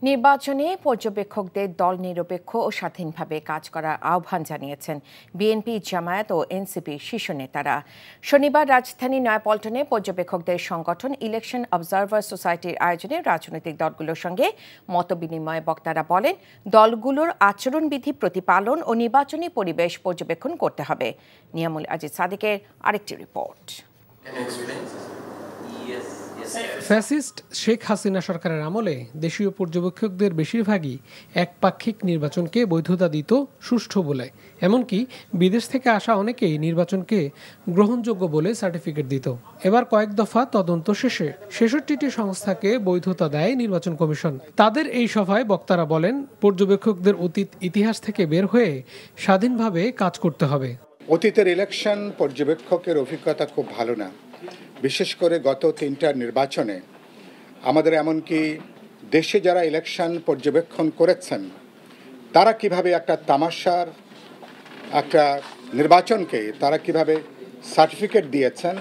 নির্বাচনে পর্যবেক্ষকদের দল নিরপেক্ষ ও স্বাধীনভাবে কাজ করার আহ্বান জানিয়েছেন বিএনপি, জামায়াত ও এনসিপির শীর্ষ নেতারা। শনিবার রাজধানী নয়াপল্টনে পর্যবেক্ষকদের সংগঠন ইলেকশন অবজারভার সোসাইটির আয়োজনে রাজনৈতিক দলগুলোর সঙ্গে মতবিনিময়ে বক্তারা বলেন, দলগুলোর আচরণবিধি প্রতিপালন ও নির্বাচনী পরিবেশ পর্যবেক্ষণ করতে হবে। নিয়ামুল আজিজ সাদিকের আরেকটি রিপোর্ট। ফ্যাসিস্ট শেখ হাসিনা সরকারের আমলে দেশীয় পর্যবেক্ষকদের বেশিরভাগই একপাক্ষিক নির্বাচনকে বৈধতা দিত সুষ্ঠু বলে, এমনকি বিদেশ থেকে আসা অনেকেই নির্বাচনকে গ্রহণযোগ্য বলে সার্টিফিকেট দিত। এবার কয়েক দফা তদন্ত শেষে ৬৬টি সংস্থাকে বৈধতা দেয় নির্বাচন কমিশন। তাদের এই সভায় বক্তারা বলেন, পর্যবেক্ষকদের অতীত ইতিহাস থেকে বের হয়ে স্বাধীনভাবে কাজ করতে হবে। অতীতের ইলেকশন পর্যবেক্ষকের অভিজ্ঞতা খুব ভালো না। বিশেষ করে গত ৩টা নির্বাচনে আমাদের এমনকি দেশে যারা ইলেকশন পর্যবেক্ষণ করেছেন তারা কিভাবে একটা তামাশার একটা নির্বাচনকে তারা কিভাবে সার্টিফিকেট দিয়েছেন।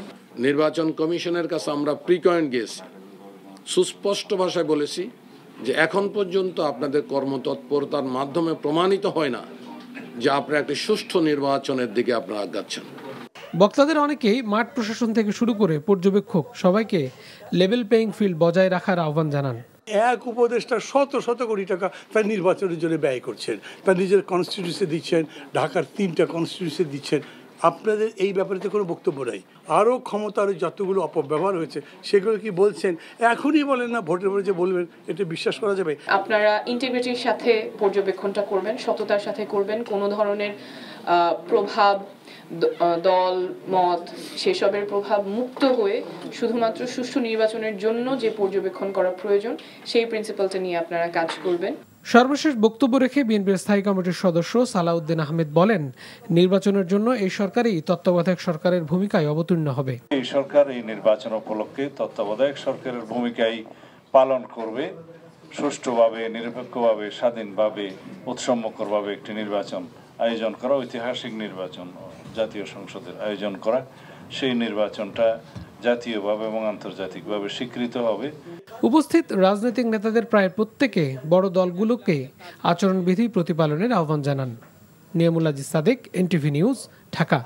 নির্বাচন কমিশনের কাছে আমরা প্রিকয়েন্ট গেছি, সুস্পষ্ট ভাষায় বলেছি যে এখন পর্যন্ত আপনাদের কর্মতৎপরতার মাধ্যমে প্রমাণিত হয় না যে আপনারা একটি সুষ্ঠু নির্বাচনের দিকে আপনারা আগাচ্ছেন। বক্তাদের অনেকেই মাঠ প্রশাসন থেকে শুরু করে পর্যবেক্ষক সবাইকে লেভেল প্লেইং ফিল্ড বজায় রাখার আহ্বান জানান। এক উপদেষ্টা শত শত কোটি টাকা তার নির্বাচনের জন্য ব্যয় করছেন, তার নিজের কনস্টিটিউন্সি দিচ্ছেন, ঢাকার 3টা কনস্টিটিউন্সি দিচ্ছেন। আপনাদের এই ব্যাপারে তো কোনো বক্তব্য নাই। আরও ক্ষমতার যতগুলো অপব্যবহার হয়েছে সেগুলো কি বলছেন? এখনই বলেন না, ভোটের পরে যে বলবেন এটা বিশ্বাস করা যাবে? আপনারা ইন্টিগ্রিটির সাথে পর্যবেক্ষণটা করবেন, সততার সাথে করবেন। কোনো ধরনের প্রভাব, দল মত সেসবের প্রভাব মুক্ত হয়ে শুধুমাত্র সুষ্ঠু নির্বাচনের জন্য যে পর্যবেক্ষণ করা প্রয়োজন সেই প্রিন্সিপালটা নিয়ে আপনারা কাজ করবেন। সর্বশেষ বক্তব্য রেখে বিএনপির স্থায়ী কমিটির সদস্য সালাউদ্দিন আহমেদ বলেন, নির্বাচনের জন্য এই সরকারই তত্ত্বাবধায়ক সরকারের ভূমিকায় অবতীর্ণ হবে। এই সরকার এই নির্বাচন উপলক্ষে তত্ত্বাবধায়ক সরকারের ভূমিকায় পালন করবে। সুষ্ঠুভাবে, নিরপেক্ষভাবে, স্বাধীনভাবে, উৎসম্মুখভাবে একটি নির্বাচন আয়োজন করা, ঐতিহাসিক নির্বাচন জাতীয় সংসদের আয়োজন করা, সেই নির্বাচনটা জাতীয়ভাবে এবং আন্তর্জাতিকভাবে স্বীকৃত হবে। উপস্থিত রাজনৈতিক নেতাদের প্রায় প্রত্যেকে বড় দলগুলোকে আচরণবিধি প্রতিপালনের আহ্বান জানান। Niamul Aziz Sadiq, NTV news, Dhaka.